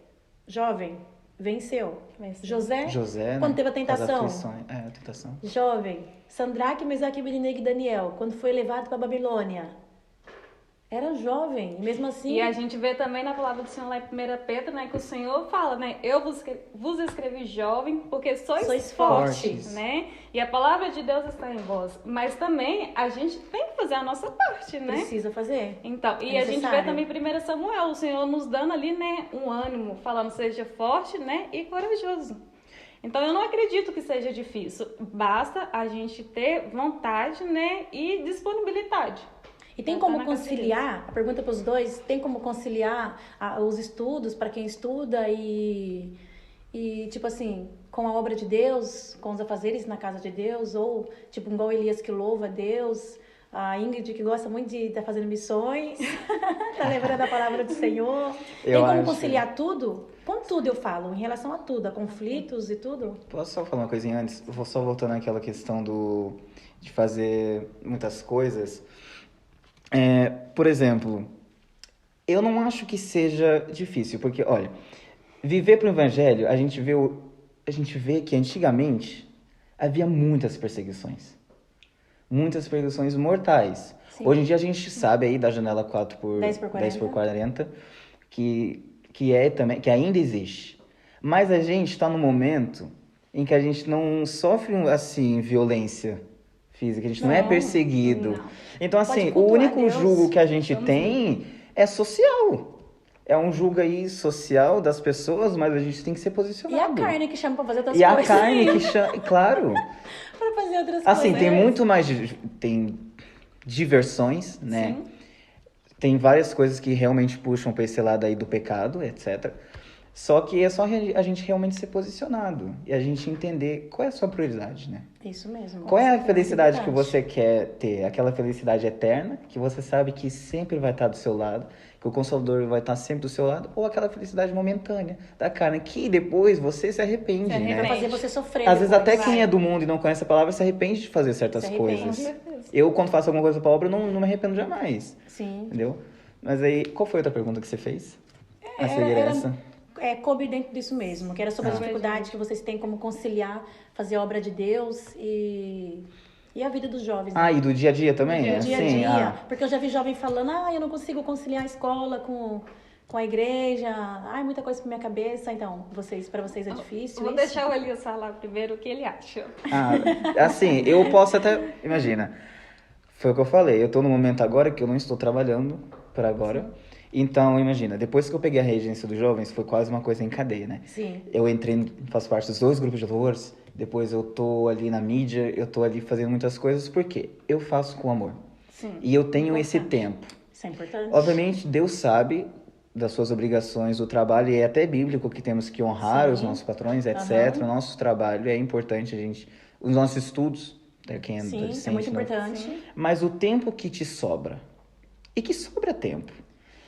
Jovem, venceu. José, José, quando né? teve a Com as tentação. aflições. A tentação. Jovem, Sandraque, Mesaque, Abednego e Daniel, quando foi levado para a Babilônia, era jovem, e mesmo assim... E a gente vê também na palavra do Senhor lá em 1 Pedro, né, que o Senhor fala, né, eu vos escrevi jovem porque sois fortes, né? E a palavra de Deus está em vós. Mas também a gente tem que fazer a nossa parte, né? Precisa fazer. Então, e É a gente vê necessário. também em 1 Samuel, o Senhor nos dando ali, né, um ânimo, falando seja forte, né, e corajoso. Então, eu não acredito que seja difícil. Basta a gente ter vontade, né, e disponibilidade. E tem como conciliar, a pergunta para os dois, tem como conciliar os estudos para quem estuda e tipo assim, com a obra de Deus, com os afazeres na casa de Deus, ou tipo igual Elias que louva a Deus, a Ingrid que gosta muito de estar fazendo missões, tá lembrando a palavra do Senhor. Tem como conciliar tudo? Com tudo eu falo, em relação a tudo, a conflitos e tudo. Posso só falar uma coisinha antes? Eu vou só voltando àquela questão de fazer muitas coisas. Por exemplo, eu não acho que seja difícil, porque, olha, viver pro Evangelho, a gente vê que antigamente havia muitas perseguições. Muitas perseguições mortais. Sim. Hoje em dia a gente sabe aí da janela 10x40, que ainda existe. Mas a gente está num momento em que a gente não sofre, assim, violência física, a gente não é perseguido. Não. Então, assim, o único julgo que a gente tem é social. É um julgo aí social das pessoas, mas a gente tem que ser posicionado. E a carne que chama pra fazer outras coisas. E a carne que chama, claro. Pra fazer outras coisas. Assim, tem muito mais, tem diversões, né? Sim. Tem várias coisas que realmente puxam pra esse lado aí do pecado, etc. Só que é só a gente realmente ser posicionado e a gente entender qual é a sua prioridade, né? Isso mesmo. Qual é a felicidade que você quer ter? Aquela felicidade eterna, que você sabe que sempre vai estar do seu lado, que o Consolador vai estar sempre do seu lado, ou aquela felicidade momentânea da carne, que depois você se arrepende, né? Vai fazer você sofrer. Às vezes até quem é do mundo e não conhece a palavra se arrepende de fazer certas coisas. Eu, quando faço alguma coisa pra obra, não me arrependo jamais. Sim. Entendeu? Mas aí, qual foi a outra pergunta que você fez? A seguir essa? Coube dentro disso mesmo, que era sobre a dificuldade que vocês têm como conciliar, fazer a obra de Deus e a vida dos jovens. Né? E do dia a dia também? Do dia a dia. Porque eu já vi jovem falando, eu não consigo conciliar a escola com a igreja, muita coisa pra minha cabeça. Então, pra vocês é difícil? Vou deixar o Elias falar primeiro o que ele acha. Assim, eu posso até... Imagina, foi o que eu falei, eu tô no momento agora que eu não estou trabalhando por agora. Sim. Então, imagina, depois que eu peguei a regência dos jovens, foi quase uma coisa em cadeia, né? Sim. Eu faço parte dos 2 grupos de louvores, depois eu tô ali na mídia, eu tô ali fazendo muitas coisas, porque eu faço com amor. Sim. E eu tenho esse tempo. Isso é importante. Obviamente, Deus sabe das suas obrigações do trabalho, e é até bíblico que temos que honrar os nossos patrões, etc. O nosso trabalho é importante, os nossos estudos, quem é adolescente. Sim, é muito importante. Sim. Mas o tempo que te sobra, e que sobra tempo.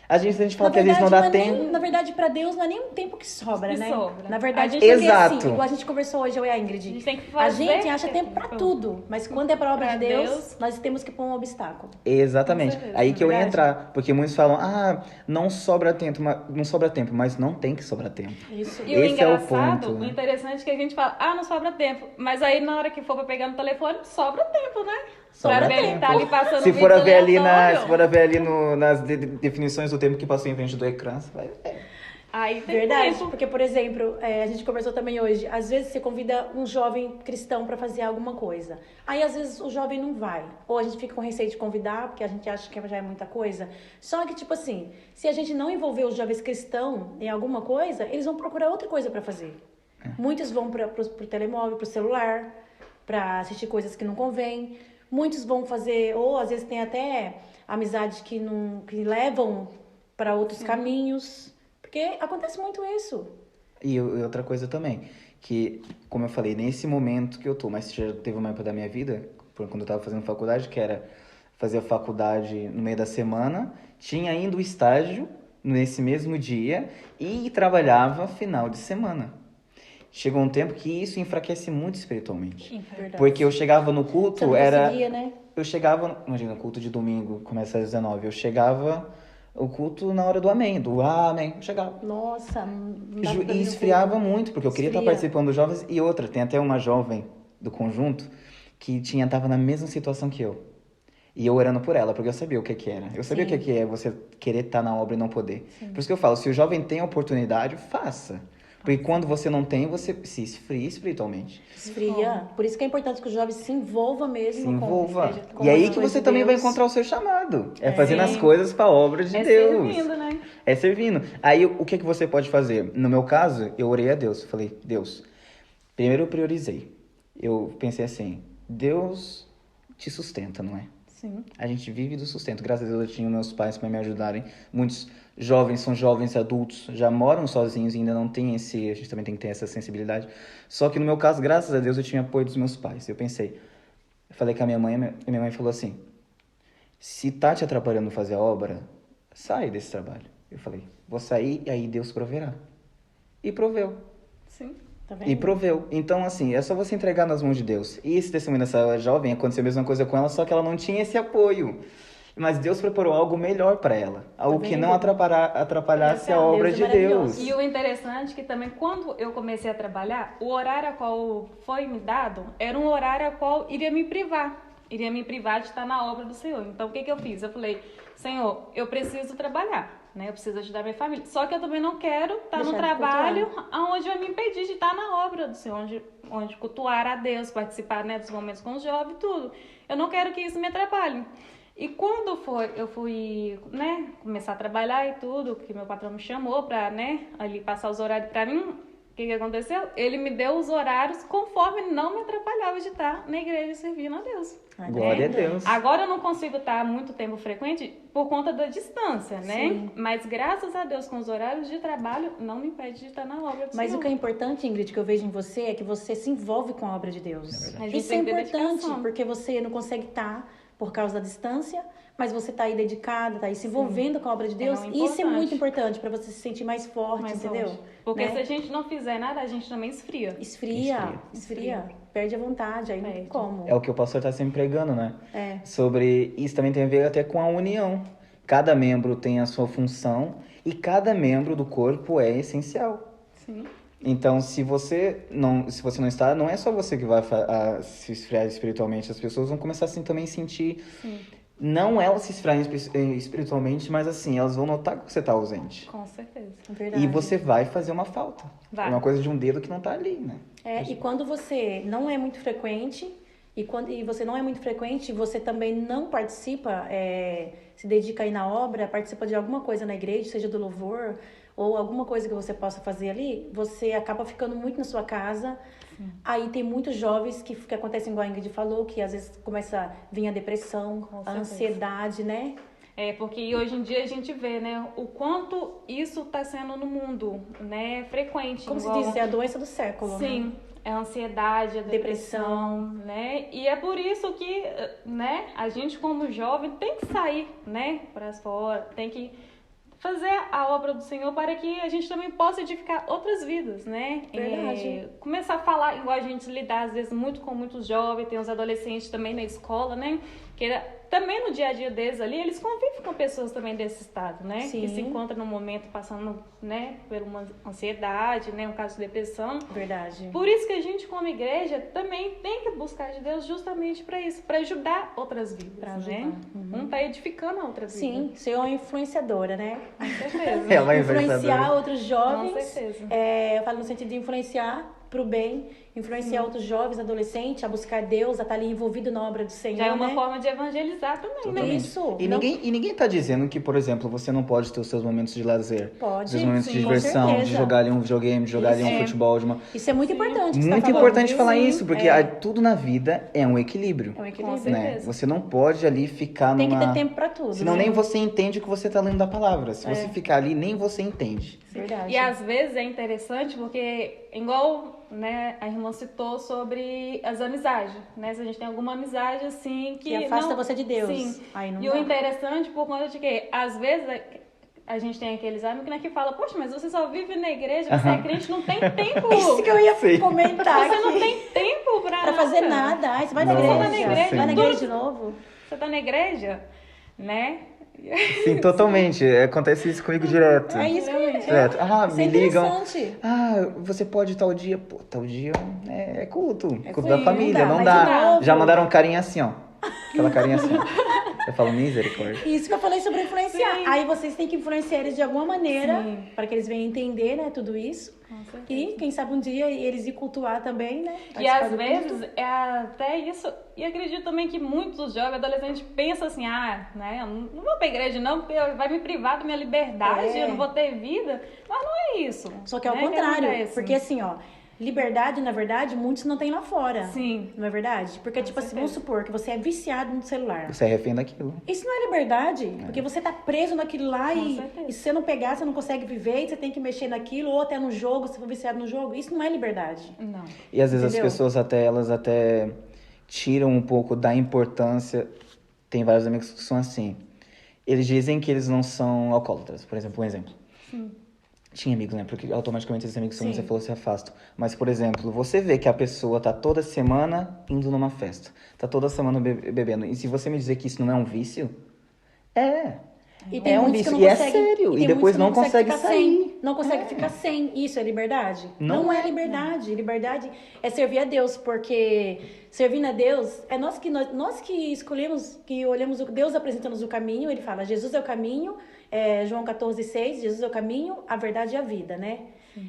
A gente fala que às vezes não dá tempo. Na verdade, pra Deus não é nem um tempo que sobra, né? Sobra. Na verdade, exato. Assim, igual a gente conversou hoje, eu e a Ingrid. A gente tem que fazer. A gente acha tempo pra tudo, mas quando é pra obra de Deus, nós temos que pôr um obstáculo. Exatamente. Aí que eu ia entrar. Porque muitos falam, não sobra tempo, mas não tem que sobrar tempo. Isso. E esse o engraçado, o interessante é que a gente fala, não sobra tempo. Mas aí na hora que for pra pegar no telefone, sobra tempo, né? Sobra tempo. Tá ali passando se for a ver ali nas definições do tempo que passou em frente do ecrã, você vai ver. Aí tem verdade, tempo. Porque, por exemplo, a gente conversou também hoje, às vezes você convida um jovem cristão para fazer alguma coisa. Aí, às vezes, o jovem não vai. Ou a gente fica com receio de convidar, porque a gente acha que já é muita coisa. Só que, tipo assim, se a gente não envolver os jovens cristãos em alguma coisa, eles vão procurar outra coisa para fazer. Muitos vão pro telemóvel, pro celular, para assistir coisas que não convém. Muitos vão fazer, ou às vezes tem até amizades que levam para outros caminhos. Porque acontece muito isso. E outra coisa também, que, como eu falei, nesse momento que eu tô, mas já teve uma época da minha vida, quando eu tava fazendo faculdade, que era fazer a faculdade no meio da semana, tinha ainda o estágio nesse mesmo dia e trabalhava final de semana. Chegou um tempo que isso enfraquece muito espiritualmente. Verdade. Porque eu chegava no culto, né? Eu chegava, imagina, o culto de domingo começa às 19, eu chegava o culto na hora do amém, eu chegava. Nossa, e esfriava muito, porque eu queria estar participando dos jovens. E outra, tem até uma jovem do conjunto que tava na mesma situação que eu. E eu orando por ela, porque eu sabia o que era. Eu sabia o que é você querer estar na obra e não poder. Sim. Por isso que eu falo, se o jovem tem a oportunidade, faça. Porque quando você não tem, você se esfria espiritualmente. Esfria. Por isso que é importante que o jovem se envolva mesmo. Se envolva. E aí que você também vai encontrar o seu chamado. É fazendo as coisas para a obra de Deus. É servindo, né? É servindo. Aí o que você pode fazer? No meu caso, eu orei a Deus. Falei, Deus, primeiro eu priorizei. Eu pensei assim, Deus te sustenta, não é? Sim. A gente vive do sustento. Graças a Deus eu tinha meus pais para me ajudarem. Muitos jovens são jovens adultos, já moram sozinhos e ainda não tem esse... A gente também tem que ter essa sensibilidade. Só que no meu caso, graças a Deus, eu tinha apoio dos meus pais. Eu falei com a minha mãe, e minha mãe falou assim, se tá te atrapalhando fazer a obra, sai desse trabalho. Eu falei, vou sair e aí Deus proverá. E proveu. Sim. Tá vendo? E proveu. Então, assim, é só você entregar nas mãos de Deus. E esse testemunho dessa jovem, aconteceu a mesma coisa com ela, só que ela não tinha esse apoio. Mas Deus preparou algo melhor para ela. Algo que não atrapalhasse a obra Deus de é maravilhoso. Deus. E o interessante é que também, quando eu comecei a trabalhar, o horário a qual foi me dado era um horário a qual iria me privar. Iria me privar de estar na obra do Senhor. Então, o que eu fiz? Eu falei, Senhor, eu preciso trabalhar. Né? Eu preciso ajudar minha família. Só que eu também não quero estar Deixar no de trabalho onde vai me impedir de estar na obra do Senhor, onde cultuar a Deus, participar, né, dos momentos com os jovens, tudo. Eu não quero que isso me atrapalhe. E quando eu fui, né, começar a trabalhar e tudo, que meu patrão me chamou para, né, ali passar os horários para mim, o que aconteceu? Ele me deu os horários conforme não me atrapalhava de estar na igreja servindo a Deus. Glória a Deus. Agora eu não consigo estar muito tempo frequente por conta da distância, né? Sim. Mas graças a Deus, com os horários de trabalho, não me impede de estar na obra do Mas Senhor. o que é importante, Ingrid, que eu vejo em você é que você se envolve com a obra de Deus. A gente Isso é tem que ter importante, dedicação. porque você não consegue estar por causa da distância, mas você está aí dedicada, está aí se envolvendo com a obra de Deus. não, Isso é importante. muito importante para você se sentir mais forte, Mais entendeu? longe. Porque Né? se a gente não fizer nada, a gente também esfria. Esfria. Perde a vontade, aí não tem Perde. como. É o que o pastor está sempre pregando, né? É. Sobre isso também tem a ver até com a união. Cada membro tem a sua função e cada membro do corpo é essencial. Sim. Então, se você não está, não é só você que vai se esfriar espiritualmente. As pessoas vão começar assim também sentir, não elas se esfriarem espiritualmente, mas assim, elas vão notar que você está ausente. Com certeza. Verdade. E você vai fazer uma falta. Vai. É uma coisa de um dedo que não está ali, né? E quando você não é muito frequente, e você não é muito frequente, você também não participa, se dedica aí na obra, participa de alguma coisa na igreja, seja do louvor, ou alguma coisa que você possa fazer ali, você acaba ficando muito na sua casa. Aí tem muitos jovens que acontecem igual a Ingrid falou, que às vezes começa a vir a depressão, Com a certeza. ansiedade, né? Porque hoje em dia a gente vê, né, o quanto isso está sendo no mundo, né, frequente. Como igual... se diz, é a doença do século, né? Sim, é a ansiedade, a depressão, né? E é por isso que, né, a gente como jovem tem que sair, né, para fora, tem que fazer a obra do Senhor para que a gente também possa edificar outras vidas, né? Verdade. Começar a falar, igual a gente lidar às vezes muito com muitos jovens, tem os adolescentes também na escola, né? Que também no dia a dia deles ali, eles convivem com pessoas também desse estado, né? Sim. Que se encontram no momento passando, né, por uma ansiedade, né, um caso de depressão. Verdade. Por isso que a gente, como igreja, também tem que buscar de Deus justamente para isso, para ajudar outras vidas, Pra ajudar. né? Um tá edificando a outra vida. Sim, ser uma influenciadora, né? Com certeza. É uma Influenciar influenciadora. outros jovens. Com certeza. Eu falo no sentido de influenciar pro bem, influenciar outros jovens, adolescentes, a buscar Deus, a estar ali envolvido na obra do Senhor, Já é uma né? forma de evangelizar também, né? Totalmente. Isso. E Não- ninguém tá dizendo que, por exemplo, você não pode ter os seus momentos de lazer. Pode, Os momentos sim, de com diversão, de certeza. jogar ali um videogame, de jogar ali um Isso. futebol, de uma... Isso é muito importante. que você Muito tá falando, importante viu? falar Sim, isso, porque tudo na vida é um equilíbrio. é um Com equilíbrio. certeza. Né? Você não pode ali ficar Tem que numa... ter tempo pra tudo. Senão né? nem você entende o que você tá lendo da palavra. Se você ficar ali, nem você entende. Verdade. E às vezes é interessante porque, igual, né, a irmã citou sobre as amizades, né? Se a gente tem alguma amizade assim que afasta não... você de Deus. Sim. Aí não E dá. o interessante por conta de que, às vezes, a gente tem aqueles amigos, né, que falam, poxa, mas você só vive na igreja, você é crente, não tem tempo. Isso que eu ia Sim. comentar Você não aqui. tem tempo Pra fazer nada. Ai, você vai na Nossa, igreja. sim. Vai na igreja de novo. Você tá na igreja, né? Sim, totalmente. Acontece isso comigo direto. É isso que eu ia Direto. Ah, Isso me é ligam. interessante. Ah, você pode tal dia. Pô, tal dia é culto. Culto culto, da família, não não dá, dá. mas de novo. Já mandaram carinha assim, ó. Aquela carinha assim, ó. Eu falo misericórdia. Isso que eu falei sobre influenciar. Sim. Aí vocês têm que influenciar eles de alguma maneira, Sim. para que eles venham entender, né, tudo isso. Com certeza. E quem sabe um dia eles ir cultuar também, né? E participar às do vezes culto. é até isso, e acredito também que muitos jovens adolescentes pensam assim, né, eu não vou pra igreja não, porque vai me privar da minha liberdade, É. eu não vou ter vida, mas não é isso. Só que é o né, contrário, acontece. porque assim, ó, liberdade, na verdade, muitos não têm lá fora. Sim. Não é verdade? Porque, Com tipo assim, certeza. vamos supor que você é viciado no celular. Você é refém daquilo. Isso não é liberdade, porque você tá preso naquilo lá e certeza. se você não pegar, você não consegue viver, e você tem que mexer naquilo, ou até no jogo, se for viciado no jogo. Isso não é liberdade. Não. E às vezes Entendeu? as pessoas elas até tiram um pouco da importância. Tem vários amigos que são assim. Eles dizem que eles não são alcoólatras, por exemplo, um exemplo. Tinha amigos, né? Porque automaticamente esses amigos, como Sim. você falou, se afastam. Mas, por exemplo, você vê que a pessoa tá toda semana indo numa festa. Tá toda semana bebendo. E se você me dizer que isso não é um vício, é. E tem É um muitos que vício. não E é conseguem, sério. tem E depois muitos que não consegue ficar sair. sem. Não consegue ficar sem. Isso é liberdade? Não é é. liberdade. Liberdade é servir a Deus, porque servindo a Deus, é nós que escolhemos, que olhamos, Deus apresenta-nos o caminho, ele fala, Jesus é o caminho, João 14,6, Jesus é o caminho, a verdade e a vida, né?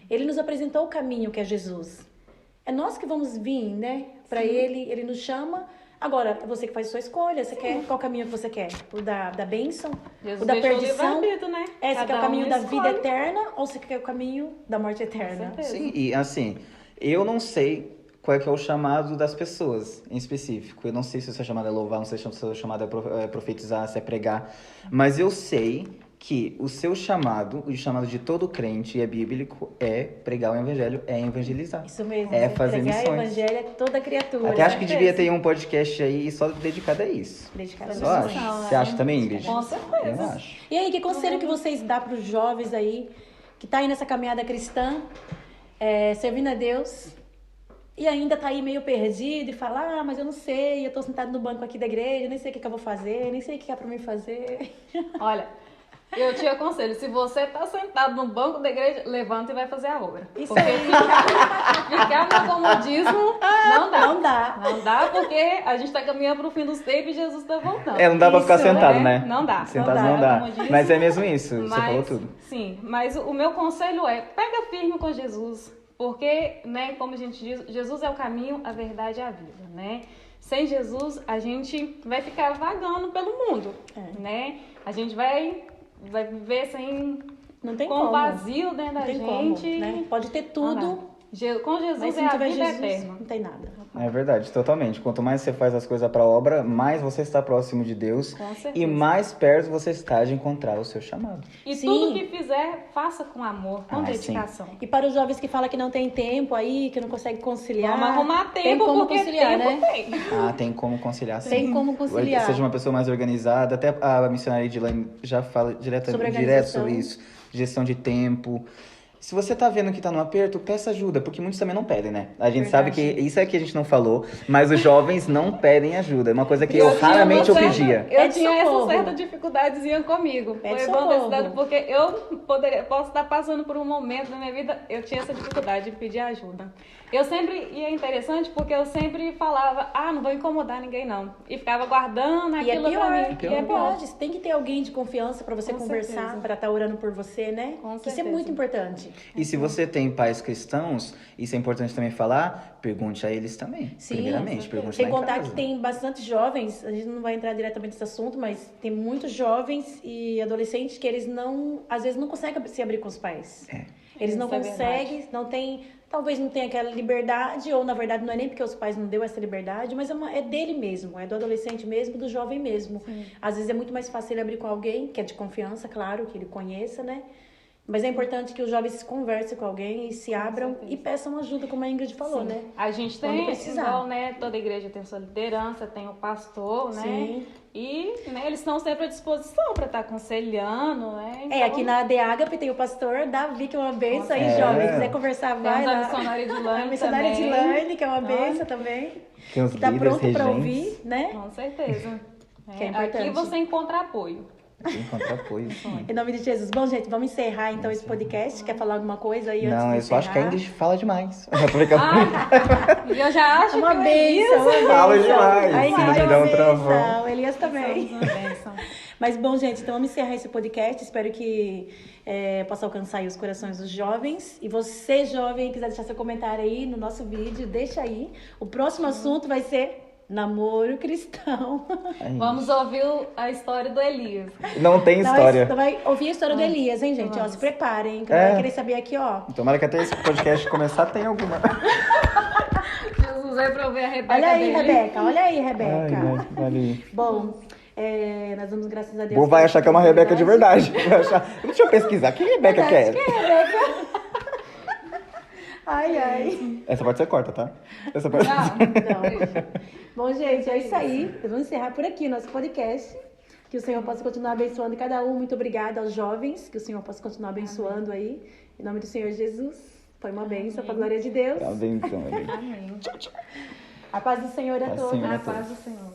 Ele nos apresentou o caminho que é Jesus. É nós que vamos vir, né? Para ele nos chama. Agora, é você que faz a sua escolha. Você quer qual caminho que você quer? O da bênção? Jesus O da deixou o perdição? livre-arbítrio, né? Você quer Cada o caminho um da escolhe. vida eterna ou você quer o caminho da morte eterna? Com certeza. Sim, e assim, eu não sei qual é que é o chamado das pessoas em específico. Eu não sei se o seu chamado é louvar, não sei se o seu chamado é profetizar, se é pregar. Mas eu sei que o seu chamado, o chamado de todo crente, e é bíblico, é pregar o evangelho, é evangelizar. Isso mesmo. É você fazer pregar missões. o evangelho a toda criatura. Até acho que certeza. devia ter um podcast aí só dedicado a isso. Dedicado a Só missões. acho. né? Você acha também, Ingrid? Com certeza. Eu acho. E aí, que conselho que vocês dão para os jovens aí, que tá aí nessa caminhada cristã, servindo a Deus, e ainda tá aí meio perdido e fala, mas eu não sei, eu tô sentado no banco aqui da igreja, nem sei o que eu vou fazer, nem sei o que é para mim fazer. Olha, eu te aconselho, se você tá sentado no banco da igreja, levanta e vai fazer a obra. Isso Porque aí. ficar no comodismo não dá. Não dá. Não dá porque a gente tá caminhando pro fim dos tempos e Jesus tá voltando. Não dá pra ficar Isso, sentado, né? né? Não dá. Sentado Não não dá, dá. como diz. Mas é mesmo isso, você Mas, falou tudo. Sim, mas o meu conselho é, pega firme com Jesus. Porque, né, como a gente diz, Jesus é o caminho, a verdade e a vida, né? Sem Jesus, a gente vai ficar vagando pelo mundo, né? A gente vai viver sem... Não tem com como. vazio dentro da Não tem gente. como, né? Pode ter tudo, Com Jesus mas se é não a tiver vida Jesus, eterna. não tem nada. É verdade, totalmente. Quanto mais você faz as coisas pra obra, mais você está próximo de Deus Com certeza. e mais perto você está de encontrar o seu chamado. E Sim. tudo que fizer, faça com amor, com Ah, dedicação. E para os jovens que falam que não tem tempo aí, que não consegue conciliar. Vamos arrumar tempo, tem como porque conciliar, tempo né? tem. Ah, tem como conciliar sim. Tem como conciliar. Seja uma pessoa mais organizada, até a missionária Edilane já fala direto Sobre sobre organização. isso, gestão de tempo. Se você tá vendo que tá no aperto, peça ajuda, porque muitos também não pedem, né? A gente sabe que isso é que a gente não falou, mas os jovens não pedem ajuda. É uma coisa que eu raramente eu pedia. Eu Pede tinha essa socorro. certa dificuldadezinha comigo. Pede Foi bom ter socorro. estudado, porque eu posso estar passando por um momento na minha vida, eu tinha essa dificuldade de pedir ajuda. Eu sempre, e é interessante, porque eu sempre falava, não vou incomodar ninguém não. E ficava guardando E é aquilo pior, pra mim. é E pior. Pode. Você tem que ter alguém de confiança para você Com conversar, certeza. para estar orando por você, né? Com Isso é certeza. muito importante. E se você tem pais cristãos, isso é importante também falar, pergunte a eles também. Sim, Primeiramente, pergunte sem lá em contar casa. que tem bastante jovens, a gente não vai entrar diretamente nesse assunto, mas tem muitos jovens e adolescentes que eles não, às vezes não conseguem se abrir com os pais. Eles não Isso é conseguem, não tem, talvez não tenha aquela liberdade, ou na verdade não é nem porque os pais não deu essa liberdade, mas é dele mesmo, é do adolescente mesmo, do jovem mesmo. Às vezes é muito mais fácil ele abrir com alguém, que é de confiança, claro, que ele conheça, né? Mas é importante que os jovens conversem com alguém e se abram e peçam ajuda, como a Ingrid falou, Sim. né? A gente Quando tem, precisar. igual, né, toda igreja tem sua liderança, tem o pastor, né? Sim. E, né, eles estão sempre à disposição para estar aconselhando, né? Então, Aqui na ADAGAP tem o pastor Davi, que é uma benção aí, É. jovem. Se quiser conversar, vai temos a lá. missionária de A Lane missionária de também. Lane, que é uma benção também. Tem os Que tá líderes, pronto para regentes. ouvir, né? Com certeza. Que é importante. Aqui você encontra apoio. Tem que encontrar apoio. Em nome de Jesus. Bom, gente, vamos encerrar então esse podcast. Quer falar alguma coisa aí antes Não, de eu só acho que a encerrar? Ingrid fala demais. Eu tô brincando. E eu já acho Uma que o benção, uma Elias... Fala benção. demais. A Ingrid Me é dá uma um travão. benção. Elias também. Somos uma bênção. Mas bom, gente, então vamos encerrar esse podcast. Espero que possa alcançar aí os corações dos jovens. E você, jovem, quiser deixar seu comentário aí no nosso vídeo, deixa aí. O próximo assunto vai ser namoro cristão. Vamos ouvir a história do Elias. Não tem história. Então vai ouvir a história do Elias, hein, gente? Ó, se preparem, que eu vou querer saber aqui, ó. Tomara que até esse podcast começar tem alguma. Jesus vai pra ouvir a Rebeca Olha aí, dele. Rebeca, olha aí, Rebeca. Ai, valeu. Bom, nós vamos, graças a Deus. O povo vai achar que é uma Rebeca de verdade. Vai achar... Deixa eu pesquisar. Que Rebeca que é? Quem é Rebeca? Ai, ai. Essa parte você corta, tá? Essa parte... Não. Bom, gente, é isso aí. Nós vamos encerrar por aqui nosso podcast. Que o Senhor possa continuar abençoando cada um. Muito obrigada aos jovens. Que o Senhor possa continuar abençoando aí. Em nome do Senhor Jesus. Foi uma bênção para a glória de Deus. Tá bem, então. Amém. A paz do Senhor a todos. Senhor a A paz do Senhor.